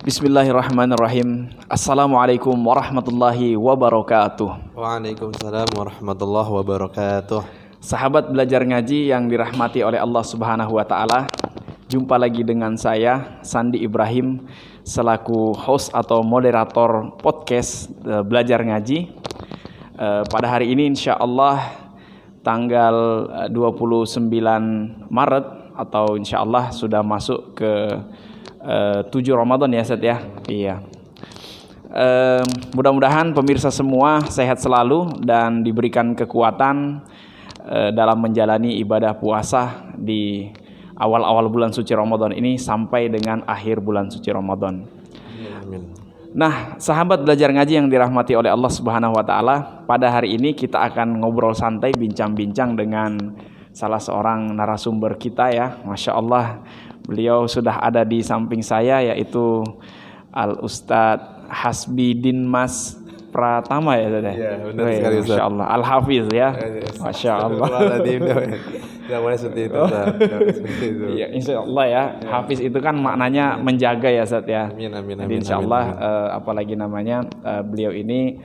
Bismillahirrahmanirrahim. Assalamualaikum warahmatullahi wabarakatuh. Waalaikumsalam warahmatullahi wabarakatuh. Sahabat belajar ngaji yang dirahmati oleh Allah Subhanahu wa taala. Jumpa lagi dengan saya Sandi Ibrahim selaku host atau moderator podcast Belajar Ngaji. Pada hari ini insyaallah tanggal 29 Maret atau insyaallah sudah masuk ke 7 Ramadan ya Ustaz ya. Iya. Mudah-mudahan pemirsa semua sehat selalu dan diberikan kekuatan dalam menjalani ibadah puasa di awal-awal bulan suci Ramadan ini sampai dengan akhir bulan suci Ramadan. Amin. Nah, sahabat belajar ngaji yang dirahmati oleh Allah Subhanahu wa taala, pada hari ini kita akan ngobrol santai, bincang-bincang dengan salah seorang narasumber kita ya. Masya Allah, beliau sudah ada di samping saya, yaitu Al Ustadz Hasbi Dinmas Pratama ya Ustadz. Iya, benar sekali Ustadz. Masya Allah, Al Hafiz ya. Masya Allah. Tidak boleh seperti itu. Ya, insya Allah ya. Hafiz itu kan maknanya menjaga ya Ustadz ya. Amin, amin, Jadi amin. insya Allah apalagi namanya beliau ini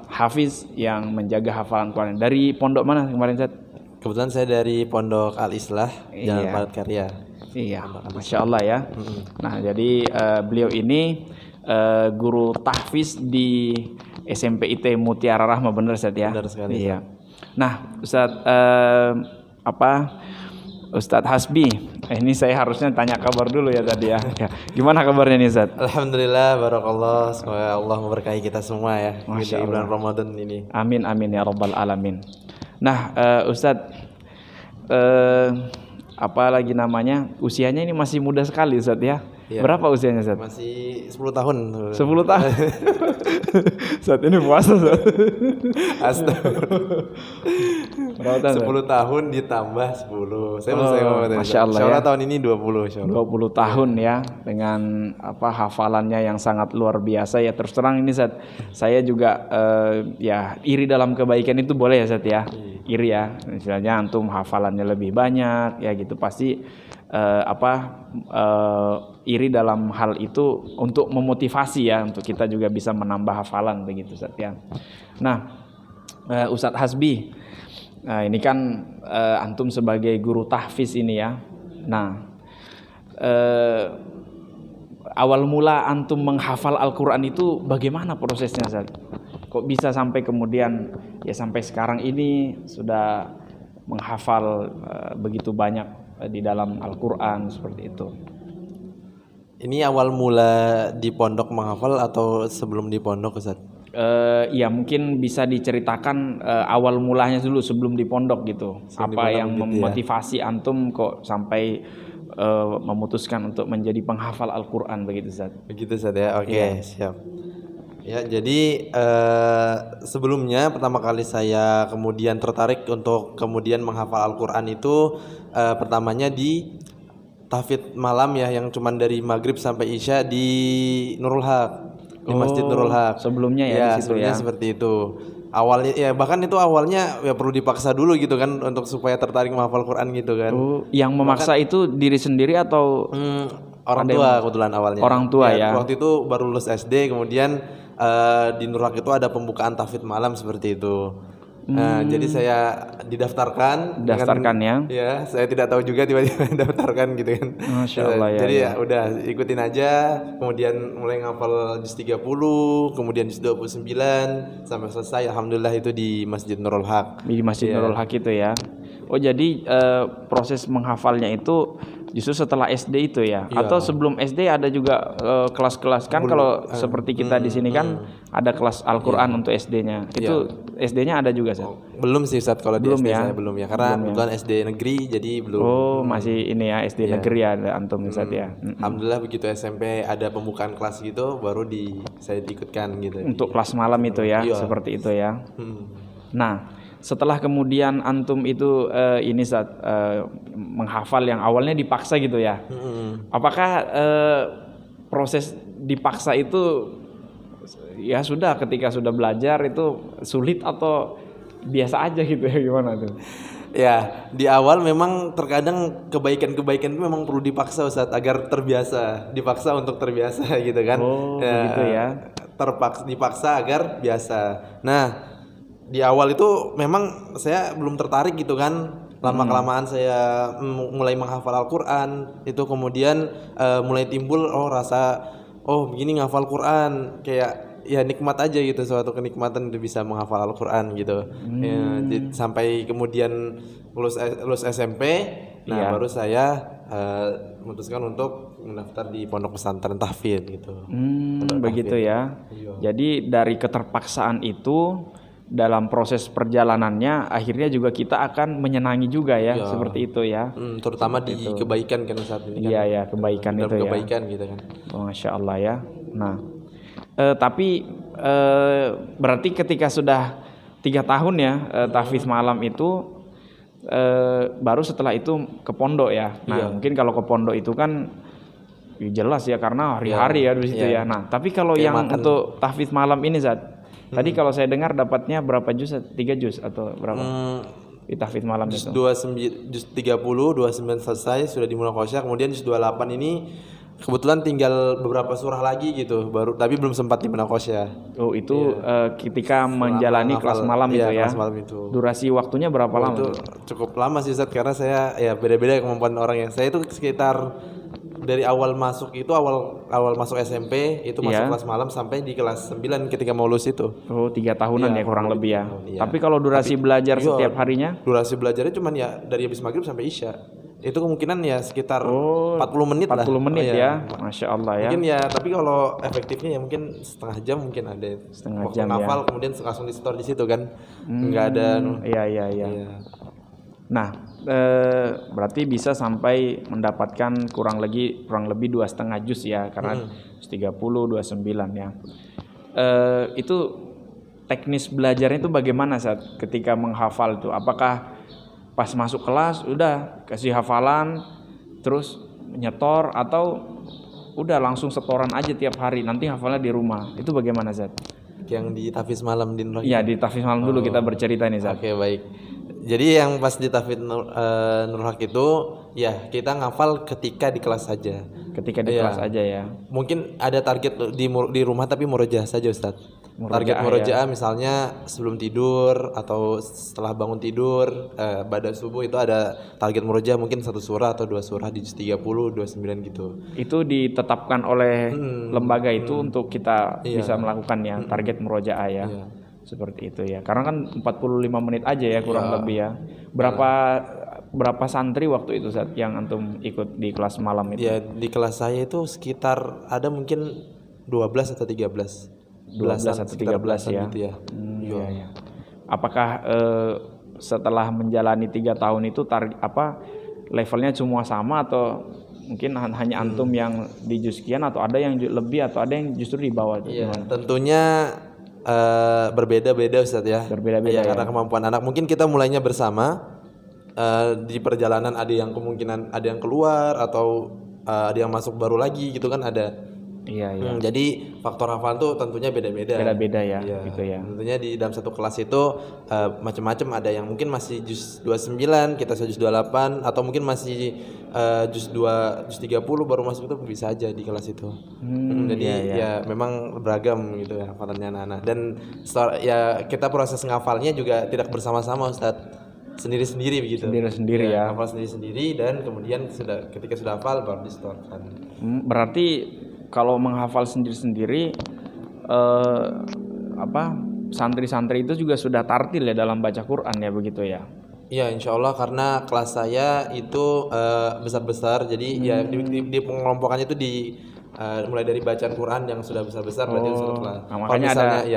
Hafiz yang menjaga hafalan Quran. Dari pondok mana kemarin Ustadz? Kebetulan saya dari Pondok Al-Islah, Jalan Iya. Padat Karya. Iya, Masya Allah ya. Nah, jadi beliau ini guru tahfiz di SMP IT Mutiara Rahma, benar Ustaz ya? Benar sekali. Iya. Nah, Ustaz Ustadz Hasbi, ini saya harusnya tanya kabar dulu ya tadi ya. Ya. Gimana kabarnya nih Ustaz? Alhamdulillah, barakallah. Semoga Allah memberkahi kita semua ya Masya di bulan Allah. Ramadan ini. Amin amin ya rabbal alamin. Nah, Ustadz, apa lagi namanya? Usianya ini masih muda sekali Ustadz ya. Iya. Berapa usianya Ustadz? Masih 10 tahun. 10 tahun. Saat ini puasa Ustadz. Astagfirullah. Berapa tahun? 10 tahun ditambah 10. Saya mau Masya Allah Insyaallah ya. tahun ini 20 insyaallah. 20 tahun ya, dengan hafalannya yang sangat luar biasa ya. Terus terang ini Ustadz, saya juga ya iri dalam kebaikan itu boleh ya Ustadz ya. Iri ya, misalnya antum hafalannya lebih banyak ya gitu, pasti iri dalam hal itu untuk memotivasi ya, untuk kita juga bisa menambah hafalan begitu Ustadz ya. Nah, Ustadz Hasbi, ini kan antum sebagai guru tahfiz ini ya. Nah, awal mula antum menghafal Al-Quran itu bagaimana prosesnya Ustadz? Kok bisa sampai kemudian ya sampai sekarang ini sudah menghafal begitu banyak di dalam Al-Quran seperti itu? Ini awal mula di pondok menghafal atau sebelum di pondok Ustaz? Ya mungkin bisa diceritakan awal mulanya dulu sebelum di pondok gitu. Apa yang memotivasi antum kok sampai memutuskan untuk menjadi penghafal Al-Quran begitu Ustaz? Begitu Ustaz ya, oke. Iya. Siap. Ya, jadi sebelumnya pertama kali saya kemudian tertarik untuk kemudian menghafal Al-Quran itu pertamanya di tahfidz malam ya, yang cuman dari maghrib sampai isya di Nurul Haq, di Masjid Nurul Haq. Sebelumnya ya, Ya, di situ sebelumnya ya. seperti itu. Awalnya ya, bahkan itu awalnya ya perlu dipaksa dulu gitu kan untuk supaya tertarik menghafal Quran gitu kan. Yang memaksa itu diri sendiri atau Orang tua kebetulan awalnya. Orang tua ya. Waktu itu baru lulus SD, kemudian di Nurul Haq itu ada pembukaan tahfidz malam seperti itu. Nah, jadi saya didaftarkan. Ya, saya tidak tahu juga tiba-tiba didaftarkan gitu kan. Masya Allah ya. Jadi ya udah ikutin aja, kemudian mulai ngapal juz 30, kemudian juz 29 sampai selesai. Alhamdulillah itu di Masjid Nurul Haq. Di Masjid Nurul Haq itu ya. Oh, jadi proses menghafalnya itu justru setelah SD itu ya? Iya. Atau sebelum SD ada juga kelas-kelas kan? Kalau seperti kita di sini kan ada kelas Al-Quran untuk SD-nya. Itu SD-nya ada juga Ustaz? Belum sih Ustaz, kalau di SD ya? saya belum ya, karena kebetulan SD negeri jadi belum. Oh, masih ini ya, SD negeri ya ada antum Ustaz ya. Alhamdulillah begitu SMP ada pembukaan kelas gitu, baru saya diikutkan gitu. Untuk kelas malam itu ya, seperti itu ya. Nah, setelah kemudian antum itu ini Ustaz, menghafal yang awalnya dipaksa gitu ya. Apakah proses dipaksa itu ya sudah ketika sudah belajar itu sulit atau biasa aja gitu ya, gimana tuh? Ya, di awal memang terkadang kebaikan-kebaikan itu memang perlu dipaksa Ustadz agar terbiasa, dipaksa untuk terbiasa gitu kan. Oh, begitu ya. Dipaksa agar biasa. Nah, di awal itu memang saya belum tertarik gitu kan. Lama-kelamaan saya mulai menghafal Al-Qur'an, itu kemudian mulai timbul rasa begini ngafal Quran kayak ya nikmat aja gitu, suatu kenikmatan udah bisa menghafal Al-Qur'an gitu. Ya, sampai kemudian lulus SMP, nah baru saya memutuskan untuk mendaftar di pondok pesantren tahfidz gitu. Begitu ya. Jadi dari keterpaksaan itu dalam proses perjalanannya akhirnya juga kita akan menyenangi juga ya, seperti itu ya. Terutama di kebaikan kan saat ini kan. Iya ya, kebaikan itu ya. Kebaikan gitu kan. Masya Allah ya. Nah, tapi berarti ketika sudah 3 tahun ya tahfidz malam itu baru setelah itu ke pondok ya. Nah, mungkin kalau ke pondok itu kan jelas ya karena hari-hari ya di situ ya. Nah, tapi kalau yang untuk tahfidz malam ini tadi kalau saya dengar dapatnya berapa juz? 3 juz atau berapa? Di tahfidz malam itu. Juz 30, 29 selesai sudah dimulai munaqasyah, kemudian juz 28 ini kebetulan tinggal beberapa surah lagi gitu, tapi belum sempat di munaqasyah. Oh, itu ketika menjalani kelas malam itu ya. Kelas malam itu. Durasi waktunya berapa lama? Itu cukup lama sih Ustaz, karena saya ya beda-beda kemampuan orang ya. Saya itu sekitar dari awal masuk masuk SMP itu masuk kelas malam sampai di kelas 9 ketika mau lulus itu. Oh, 3 tahunan ya kurang lebih ya. Tapi kalau durasi belajar setiap harinya? Durasi belajarnya cuman ya dari habis maghrib sampai isya. Itu kemungkinan ya sekitar 40 menit lah. 40 menit ya. Masya Allah ya. Mungkin ya, tapi kalau efektifnya ya mungkin setengah jam mungkin ada. Setengah waktu jam ngafal kemudian langsung di store di situ kan. Enggak ada. Iya. Nah, berarti bisa sampai mendapatkan kurang lebih 2,5 juz ya, karena 30, 29 ya. Itu teknis belajarnya itu bagaimana saat ketika menghafal itu? Apakah pas masuk kelas udah kasih hafalan terus nyetor, atau udah langsung setoran aja tiap hari nanti hafalnya di rumah? Itu bagaimana Zat? Yang di tahfidz malam di Nur Haq? Iya, di tahfidz malam dulu kita bercerita nih Zat. Oke, baik. Jadi yang pas di tahfidz Nur Haq itu ya kita ngafal ketika di kelas saja. Ketika di kelas aja ya. Mungkin ada target di rumah tapi murojaah saja Ustaz. Target murojaah misalnya sebelum tidur atau setelah bangun tidur, pada subuh itu ada target murojaah mungkin 1 surah atau 2 surah di juz 30, 29 gitu. Itu ditetapkan oleh lembaga itu untuk kita bisa melakukannya, target murojaah ya. Seperti itu ya. Karena kan 45 menit aja ya kurang lebih ya. Berapa santri waktu itu saat yang antum ikut di kelas malam itu? Ya, di kelas saya itu sekitar ada mungkin 12 atau 13. 12 atau 13 ya. Gitu ya. Iya. Apakah setelah menjalani 3 tahun itu levelnya semua sama, atau mungkin hanya antum yang di juz sekian, atau ada yang lebih atau ada yang justru di bawah? Iya, tentunya berbeda-beda Ustaz ya. Berbeda-beda ya. Karena kemampuan anak mungkin kita mulainya bersama, di perjalanan ada yang kemungkinan ada yang keluar atau ada yang masuk baru lagi gitu kan ada. Iya. Jadi faktor hafal tuh tentunya beda-beda. Beda-beda ya, gitu ya. Tentunya di dalam satu kelas itu macam-macam, ada yang mungkin masih juz 29, kita juz 28, atau mungkin masih juz 30 baru masuk, itu bisa aja di kelas itu. Jadi ya memang beragam gitu ya hafalannya anak-anak. Dan ya kita proses ngafalnya juga tidak bersama-sama Ustadz. Sendiri-sendiri begitu. Sendiri-sendiri ya. Hafal sendiri-sendiri dan kemudian ketika sudah hafal baru disetorkan. Berarti kalau menghafal sendiri-sendiri santri-santri itu juga sudah tartil ya dalam baca Quran ya, begitu ya? Iya, insya Allah, karena kelas saya itu besar-besar, jadi ya di pengelompokannya itu mulai dari bacaan Quran yang sudah besar-besar berarti satu kelas. Nah, makanya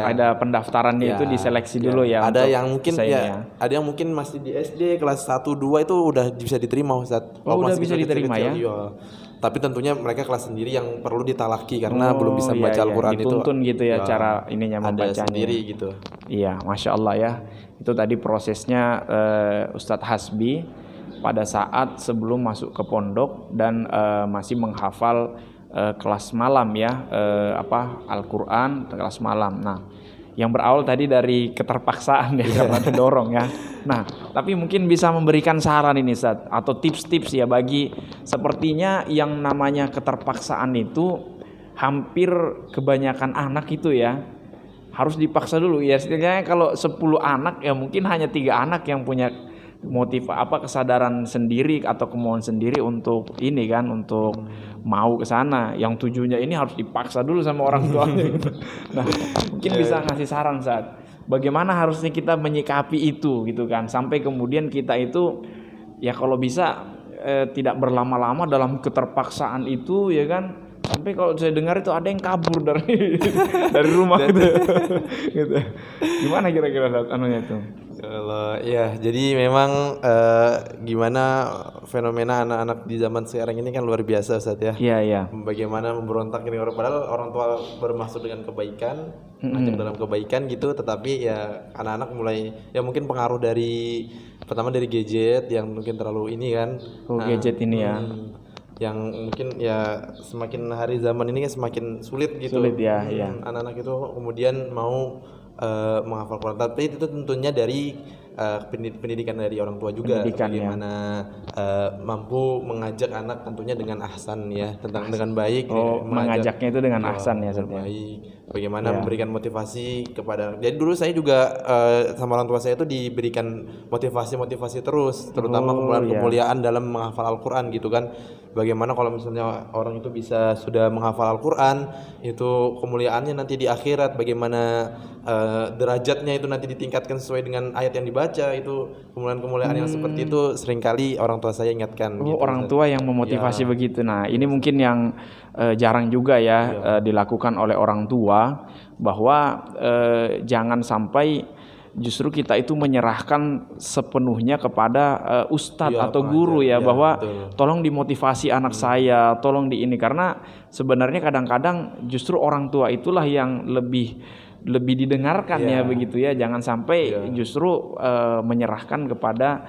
ada pendaftarannya itu diseleksi dulu ya. Ada yang mungkin ada yang mungkin masih di SD kelas 1 2 itu udah bisa diterima Ustaz. Udah bisa diterima ya. Iya. Tapi tentunya mereka kelas sendiri yang perlu ditalaki karena belum bisa baca Al-Qur'an itu. Dituntun gitu ya cara ininya membacanya. Sendiri gitu. Iya, Masya Allah ya. Itu tadi prosesnya Ustadz Hasbi pada saat sebelum masuk ke pondok dan masih menghafal kelas malam ya, Al-Qur'an kelas malam. Nah, yang berawal tadi dari keterpaksaan ya karena didorong ya. Nah, tapi mungkin bisa memberikan saran ini Ustaz atau tips-tips ya bagi sepertinya yang namanya keterpaksaan itu hampir kebanyakan anak itu ya harus dipaksa dulu ya. Setidaknya kalau 10 anak ya mungkin hanya 3 anak yang punya kesadaran sendiri atau kemauan sendiri untuk ini kan, untuk mau ke sana. Yang 7-nya ini harus dipaksa dulu sama orang tua. Nah, mungkin bisa ngasih saran saat bagaimana harusnya kita menyikapi itu gitu kan, sampai kemudian kita itu ya kalau bisa tidak berlama-lama dalam keterpaksaan itu ya kan. Sampai kalau saya dengar itu ada yang kabur dari dari rumah gitu. Gitu. Gimana kira-kira anunya itu? Kalau ya, jadi memang gimana fenomena anak-anak di zaman sekarang ini kan luar biasa Ustaz ya. Iya, iya. Bagaimana memberontak ini padahal orang tua bermaksud dengan kebaikan, ajak dalam kebaikan gitu, tetapi ya anak-anak mulai ya mungkin pengaruh dari pertama dari gadget yang mungkin terlalu ini kan. Gadget ini ya. Yang mungkin ya semakin hari zaman ini kan semakin sulit gitu. Sulit ya, ya. Anak-anak itu kemudian mau menghafal Quran, tapi itu tentunya dari pendidikan dari orang tua juga, bagaimana mampu mengajak anak tentunya dengan ahsan ya, dengan baik. Mengajaknya itu dengan ahsan ya, baik. Bagaimana memberikan motivasi kepada. Jadi dulu saya juga sama orang tua saya itu diberikan motivasi terus, terutama kemuliaan dalam menghafal Al-Quran gitu kan. Bagaimana kalau misalnya orang itu bisa sudah menghafal Al-Quran, itu kemuliaannya nanti di akhirat, bagaimana derajatnya itu nanti ditingkatkan sesuai dengan ayat yang dibaca. Itu kemuliaan yang seperti itu seringkali orang tua saya ingatkan. Orang tua yang memotivasi begitu. Nah ini mungkin yang jarang juga ya dilakukan oleh orang tua, bahwa jangan sampai justru kita itu menyerahkan sepenuhnya kepada ustadz atau guru ya, bahwa tolong dimotivasi anak saya, tolong di ini, karena sebenarnya kadang-kadang justru orang tua itulah yang lebih didengarkan ya begitu ya. Jangan sampai justru menyerahkan kepada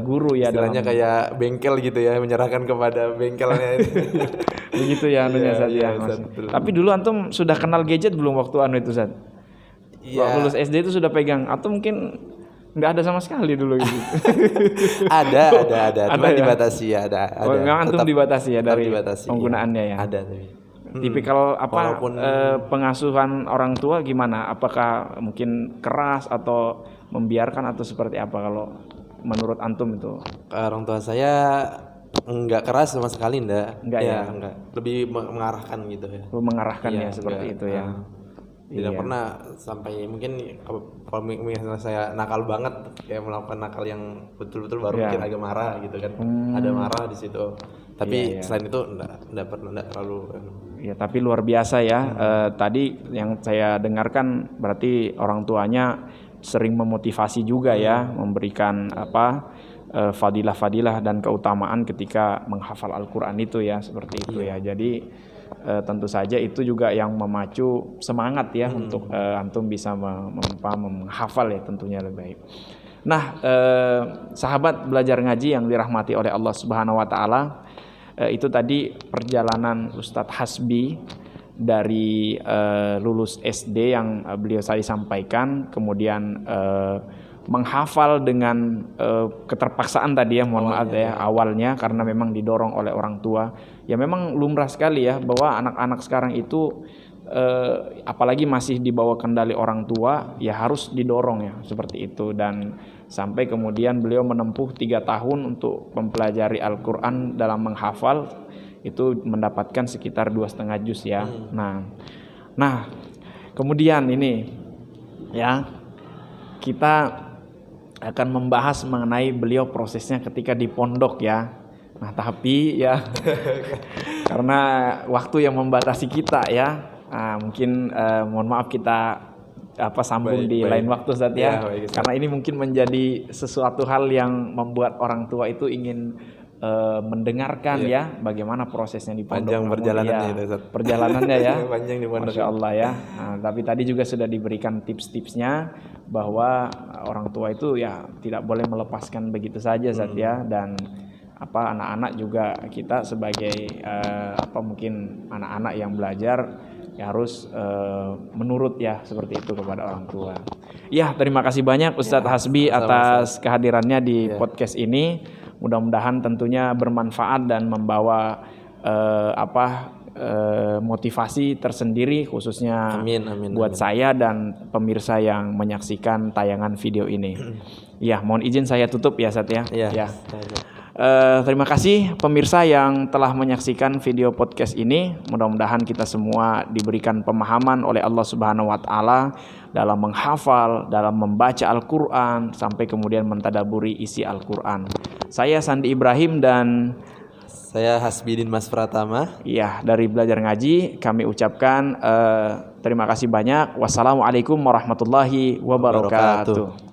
guru ya, istilahnya kayak bengkel gitu ya, menyerahkan kepada bengkelnya. Begitu ya anunya saja. Tapi dulu antum sudah kenal gadget belum waktu anu itu Zat? Waktu lulus SD itu sudah pegang atau mungkin nggak ada sama sekali dulu gitu? ada cuma dibatasi ya, ada. Memang antum dibatasi ya dari penggunaannya ya. Ada tapi. Tipikal pengasuhan orang tua gimana? Apakah mungkin keras atau membiarkan atau seperti apa kalau menurut antum itu? Orang tua saya enggak keras sama sekali enggak ya? Enggak. Lebih mengarahkan gitu ya. Mengarahkan ya seperti itu ya. Tidak pernah sampai mungkin kalau misalnya saya nakal banget kayak melakukan nakal yang betul-betul baru mungkin agak marah gitu kan. Ada marah di situ. Tapi selain itu enggak terlalu. Ya, tapi luar biasa ya. Tadi yang saya dengarkan berarti orang tuanya sering memotivasi juga ya, memberikan fadilah-fadilah dan keutamaan ketika menghafal Al-Quran itu ya, seperti itu ya. Jadi tentu saja itu juga yang memacu semangat ya untuk antum bisa menghafal ya, tentunya lebih baik. Nah, sahabat belajar ngaji yang dirahmati oleh Allah Subhanahu wa taala, itu tadi perjalanan Ustadz Hasbi dari lulus SD yang beliau tadi sampaikan, kemudian menghafal dengan keterpaksaan tadi ya, mohon maaf ya, awalnya karena memang didorong oleh orang tua. Ya memang lumrah sekali ya bahwa anak-anak sekarang itu apalagi masih di bawah kendali orang tua ya harus didorong ya, seperti itu. Dan sampai kemudian beliau menempuh 3 tahun untuk mempelajari Al-Quran dalam menghafal, itu mendapatkan sekitar 2,5 juz ya. Nah kemudian ini ya, kita akan membahas mengenai beliau prosesnya ketika di pondok ya. Nah tapi ya karena waktu yang membatasi kita ya, mungkin mohon maaf kita sambung di lain waktu Ustaz ya. Karena ini mungkin menjadi sesuatu hal yang membuat orang tua itu ingin mendengarkan ya bagaimana prosesnya di pondok. Panjang perjalanannya ya. Panjang di pondok. Masya Allah ya. Tapi tadi juga sudah diberikan tips-tipsnya bahwa orang tua itu ya tidak boleh melepaskan begitu saja Zat ya. Dan anak-anak juga kita sebagai mungkin anak-anak yang belajar ya harus menurut ya seperti itu kepada orang tua. Ya, terima kasih banyak Ustadz Hasbi atas kehadirannya di podcast ini. Mudah-mudahan tentunya bermanfaat dan membawa motivasi tersendiri khususnya buat saya dan pemirsa yang menyaksikan tayangan video ini. Ya, mohon izin saya tutup ya Ustadz ya. Ya. Terima kasih pemirsa yang telah menyaksikan video podcast ini. Mudah-mudahan kita semua diberikan pemahaman oleh Allah Subhanahu wa taala dalam menghafal, dalam membaca Al-Qur'an sampai kemudian mentadaburi isi Al-Qur'an. Saya Sandi Ibrahim dan saya Hasbidin Mas Pratama. Iya, dari Belajar Ngaji kami ucapkan terima kasih banyak. Wassalamualaikum warahmatullahi wabarakatuh.